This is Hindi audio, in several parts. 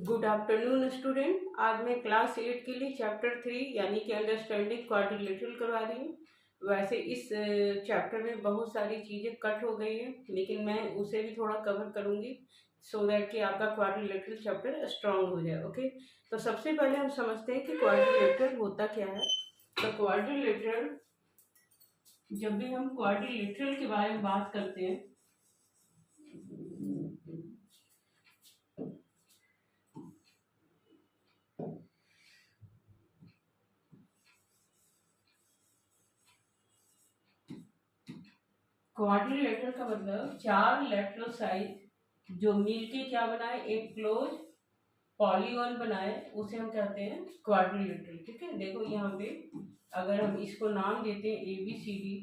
Good afternoon student. आज मैं क्लास 8 के लिए चैप्टर 3 यानी कि अंडरस्टैंडिंग क्वाड्रिलेटरल करवा रही हूँ। वैसे इस चैप्टर में बहुत सारी चीज़ें कट हो गई हैं, लेकिन मैं उसे भी थोड़ा कवर करूँगी सो दैट कि आपका क्वाड्रिलेटरल चैप्टर स्ट्रांग हो जाए। ओके, तो सबसे पहले हम समझते हैं कि क्वाड्रिलेटरल होता क्या है। तो क्वाड्रिलेटरल, जब भी हम क्वाड्रिलेटरल के बारे में बात करते हैं क्वाड्रिलेटरल का मतलब चार लेटरल साइड जो मिलके क्या बनाए, एक क्लोज पॉलीगॉन बनाए, उसे हम कहते हैं क्वाड्रिलेटरल। ठीक है, देखो यहाँ पे अगर हम इसको नाम देते हैं ए बी सी डी,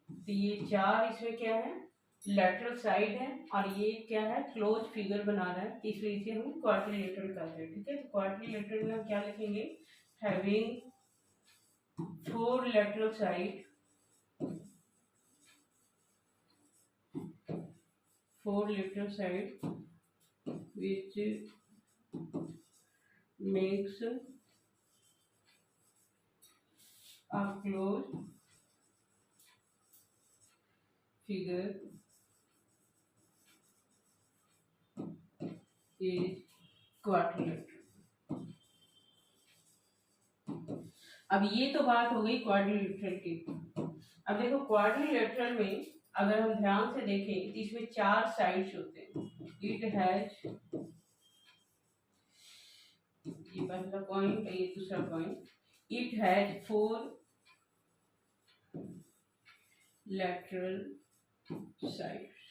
तो ये चार इसमें क्या है, लेटरल साइड है, और ये क्या है, क्लोज फिगर बना रहा है, इसलिए इसे हम क्वाड्रिलेटरल कहते हैं। ठीक है, तो क्वाड्रिलेटरल में हम क्या लिखेंगे, having four lateral side, four lateral side which makes a closed figure is quadrilateral। अब ये तो बात हो गई क्वाड्रिलेटरल की। अब देखो क्वाड्रिलेटरल में अगर हम ध्यान से देखें तो इसमें चार साइड्स होते हैं। इट हैज, ये पहला पॉइंट है, ये दूसरा point, it has four lateral sides.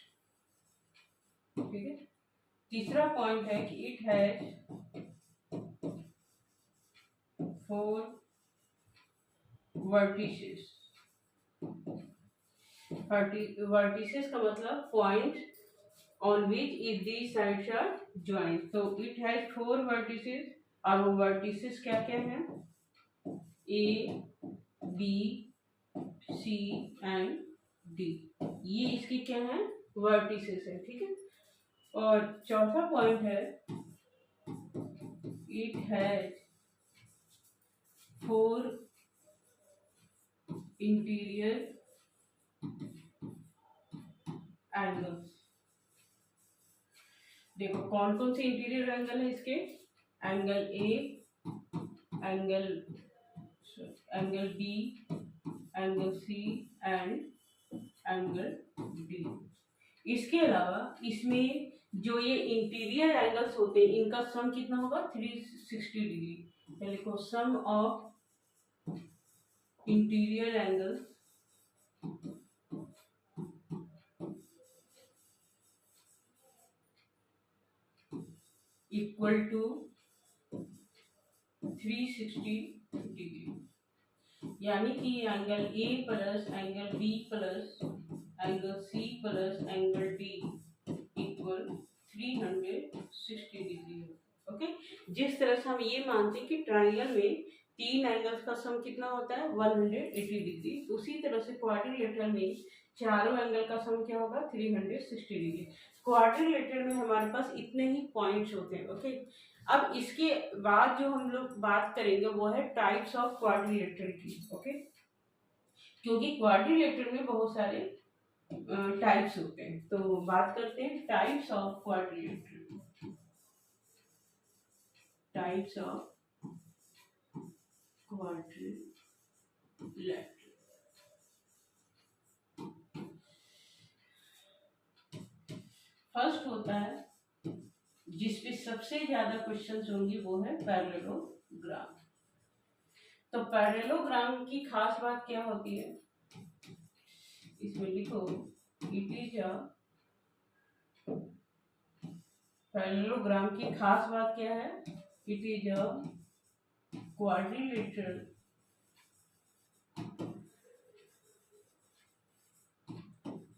ठीक है, तीसरा पॉइंट है कि it has four vertices. Vertices का मतलब point on which if the sides are joint. तो इट हैज फोर वर्टिसेस, और वो वर्टिसेस क्या क्या हैं, A B C and D, ये इसकी क्या है, वर्टिसेस है। ठीक है, और चौथा पॉइंट है it has four interior angles. देखो कौन कौन से इंटीरियर एंगल है इसके, angle A, angle angle B, angle C and angle D. इसके अलावा इसमें जो ये इंटीरियर एंगल्स होते हैं इनका सम कितना होगा, 360 डिग्री। तो लिखो sum of interior angles equal to 360 degree, यानी कि angle A plus angle B plus angle C plus angle D equal 360 degree है। ओके, जिस तरह से हम ये मानते हैं कि ट्रायंगल में तीन एंगल्स का सम कितना होता है, 180 डिग्री, उसी तरह से क्वाड्रिलेटरल में चारों एंगल का सम क्या होगा, 360 डिग्री। क्वाड्रिलेटरल में हमारे पास इतने ही पॉइंट्स होते हैं। ओके, अब इसके बाद जो हम लोग बात करेंगे वो है टाइप्स ऑफ क्वाड्रिलेटरल की। ओके, क्योंकि क्वाड्रिलेटरल में बहुत सारे टाइप्स होते हैं, तो बात करते हैं types of quadrilateral. Types of quadrilateral, first होता है जिसपे सबसे ज्यादा क्वेश्चंस होंगे वो है पैरेललोग्राम। तो पैरेललोग्राम की खास बात क्या होती है, इसमें लिखो इट इज अ, पैरेललोग्राम की खास बात क्या है, it is a quadrilateral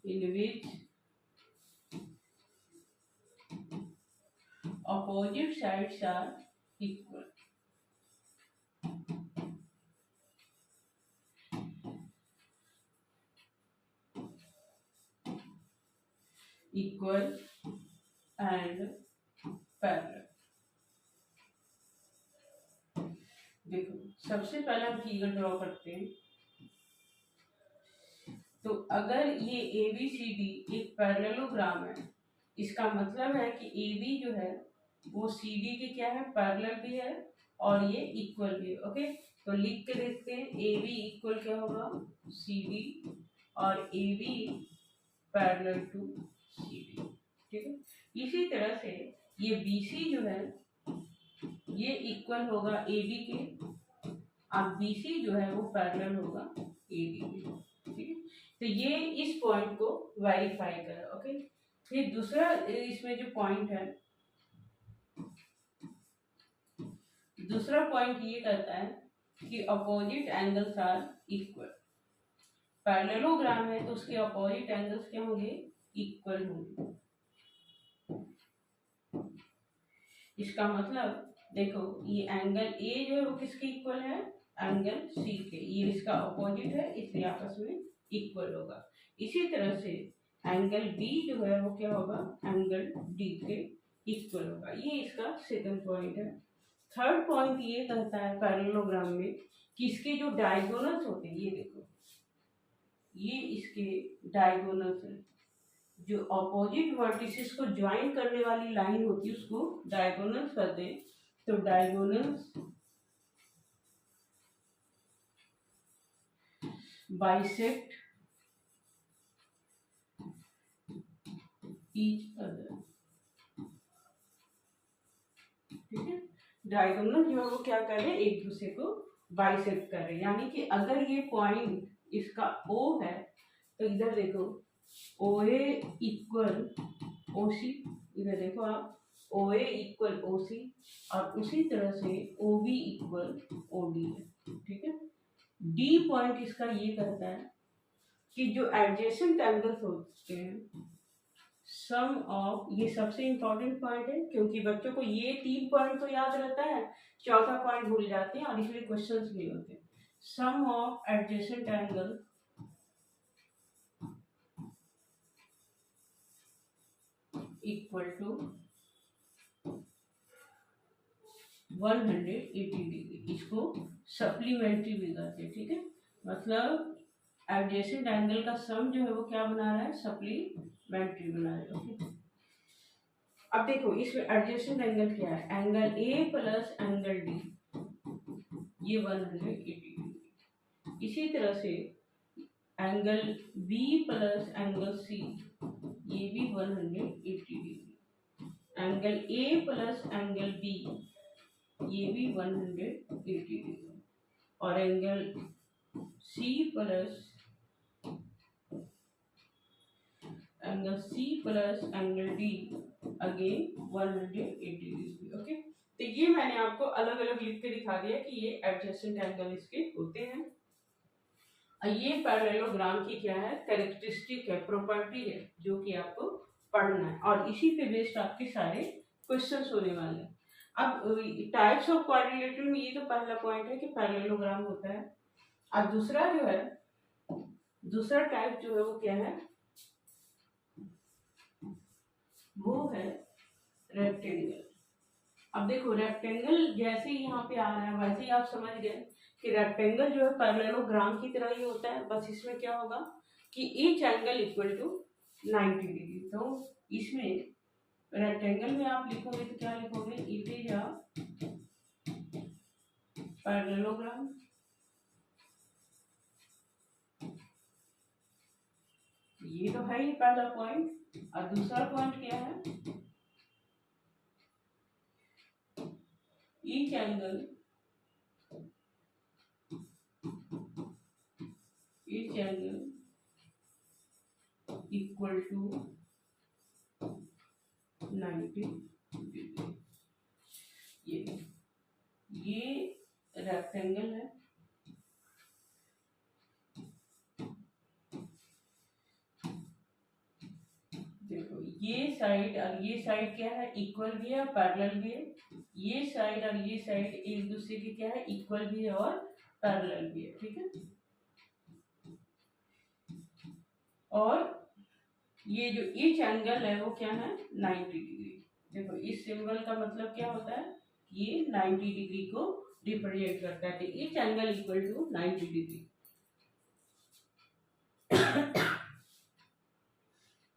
in which opposite sides are equal। equal and parallel। देखो सबसे पहले हम फिगर ड्रॉ करते हैं। तो अगर ये ए बी सी डी एक पैरेललोग्राम है, इसका मतलब है कि ए बी जो है वो सी डी के क्या है, पैरेलल भी है और ये इक्वल भी है। ओके, तो लिख के देखते हैं, ए बी इक्वल क्या होगा, सी डी, और A B parallel to C D. ठीक है, इसी तरह से ये बी सी जो है ये इक्वल होगा ए बी के, अब बी सी जो है वो पैरेलल होगा ए डी के। ठीक है, तो ये इस पॉइंट को वेरीफाई करा। ओके, फिर दूसरा इसमें जो पॉइंट है, दूसरा पॉइंट ये कहता है कि opposite angles are equal. Parallelogram है तो उसके अपोजिट एंगल्स क्या होंगे, इक्वल होंगे। इसका मतलब देखो ये एंगल ए जो है वो किसके इक्वल है, एंगल सी के, ये इसका अपोजिट है इसलिए आपस में इक्वल होगा। इसी तरह से एंगल बी जो है वो क्या होगा, एंगल डी के इक्वल होगा। ये इसका सेकंड पॉइंट है। थर्ड पॉइंट ये कहता है पैरेललोग्राम में कि इसके जो डायगोनल्स होते हैं, ये देखो ये इसके डायगोनल्स है, जो अपोजिट वर्टिसेस को ज्वाइन करने वाली लाइन होती है उसको डायगोनल्स कहते हैं। तो डायगोनल्स बाइसेक्ट ईच अदर। ठीक है, डायगोनल जो है वो क्या कर रहे हैं, एक दूसरे को बाइसेक्ट कर रहे हैं। यानी कि अगर ये पॉइंट इसका ओ है तो इधर देखो ओ ए इक्वल ओ सी, इधर देखो आप ओ ए इक्वल ओ सी, और उसी तरह से O B equal O D है। ठीक है, डी पॉइंट इसका ये कहता है कि जो एडजेसेंट एंगल्स होते हैं सम ऑफ, ये सबसे इंपॉर्टेंट पॉइंट है क्योंकि बच्चों को ये 3 पॉइंट तो याद रहता है, चौथा पॉइंट भूल जाते हैं और इसलिए क्वेश्चंस नहीं होते। Sum of adjacent angle equal to 180 degree, इसको सप्लीमेंट्री भी कहते हैं। ठीक है, मतलब एडजेसेंट एंगल का सम जो है वो क्या बना रहा है, सप्लीमेंट्री बना रहा है। ओके, अब देखो इसमें एडजेसेंट एंगल क्या है, angle A plus angle D, ये 180 डिग्री। इसी तरह से angle B plus angle C, ये भी 180 degree. Angle A plus angle B, ये भी 180 डिग्री। और angle C plus angle D again 180 degree. Okay, तो ये मैंने आपको अलग अलग लिख के दिखा दिया कि ये एडजेसेंट एंगल इसके होते हैं। ये पैरेललोग्राम की क्या है, कैरेक्टरिस्टिक है, प्रॉपर्टी है, जो कि आपको पढ़ना है और इसी पे बेस्ड आपके सारे क्वेश्चंस होने वाले हैं। अब टाइप्स ऑफ क्वाड्रिलेटरल में ये तो पहला पॉइंट है कि पैरेललोग्राम होता है। अब दूसरा जो है, दूसरा टाइप जो है वो क्या है, वो है रेक्टेंगल। अब देखो रेक्टेंगल जैसे ही यहाँ पे आ रहा है वैसे ही आप समझ गए कि रेक्टेंगल जो है पैरेललोग्राम की तरह ही होता है, बस इसमें क्या होगा कि each angle equal to 90 degree. तो इसमें रेक्टेंगल में आप लिखोगे तो क्या लिखोगे, इट इज अ पैरेललोग्राम ये तो है ही पहला पॉइंट। और दूसरा पॉइंट क्या है, each angle equal to 90 degree. ये रेक्टेंगल है, देखो ये साइड और ये साइड क्या है, इक्वल भी है, पैरेलल भी है। ये साइड और ये साइड एक दूसरे की क्या है, इक्वल भी है और पैरेलल भी है। ठीक है, और ये जो ईच एंगल है वो क्या है, 90 डिग्री। देखो इस सिंबल का मतलब क्या होता है, ये 90 डिग्री को रिप्रेजेंट करता है। Each angle equal to 90 degree.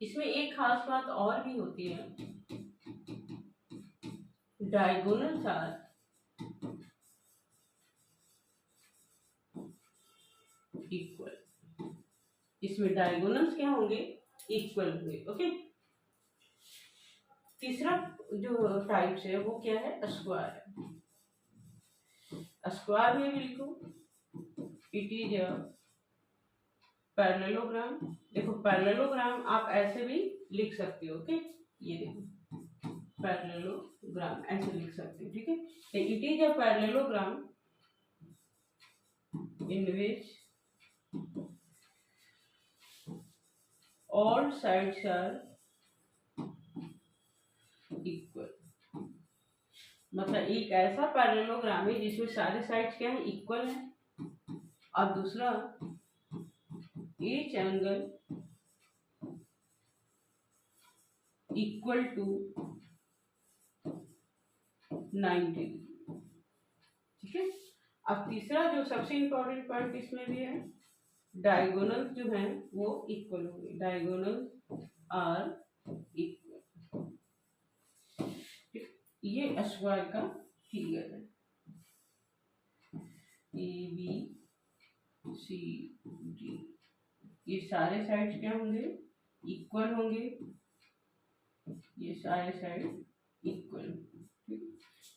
इसमें एक खास बात और भी होती है, डायगोनल्स आर इक्वल। इसमें डायगोनल्स क्या होंगे, इक्वल होंगे। ओके। तीसरा जो टाइप्स है वो क्या है, स्क्वायर है। स्क्वायर में भी लिखो, इट इज अ पैरेललोग्राम। देखो पैरेललोग्राम आप ऐसे भी लिख सकते हो। ओके, ये देखो पैरेललोग्राम ऐसे लिख सकते हो। ठीक है, तो it is a parallelogram in which all sides are equal। मतलब एक ऐसा पैरेललोग्राम है जिसमें सारे साइड्स क्या है, इक्वल है। और दूसरा, ईच एंगल इक्वल टू 90। ठीक है। अब तीसरा जो सबसे इंपॉर्टेंट पॉइंट इसमें भी है, डायगोनल जो है वो इक्वल होंगे। Diagonal are equal. ये स्क्वायर का फिगर है। ए बी सी डी, ये सारे साइड्स क्या होंगे, इक्वल होंगे। ये सारे साइड इक्वल।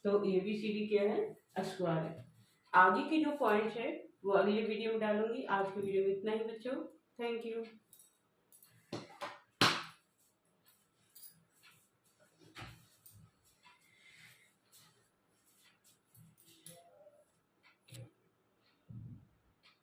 तो ए बी सी डी क्या है, स्क्वायर है। आगे के जो पॉइंट्स है वो अगले वीडियो में डालूंगी। आज के वीडियो में इतना ही बच्चों। Thank you.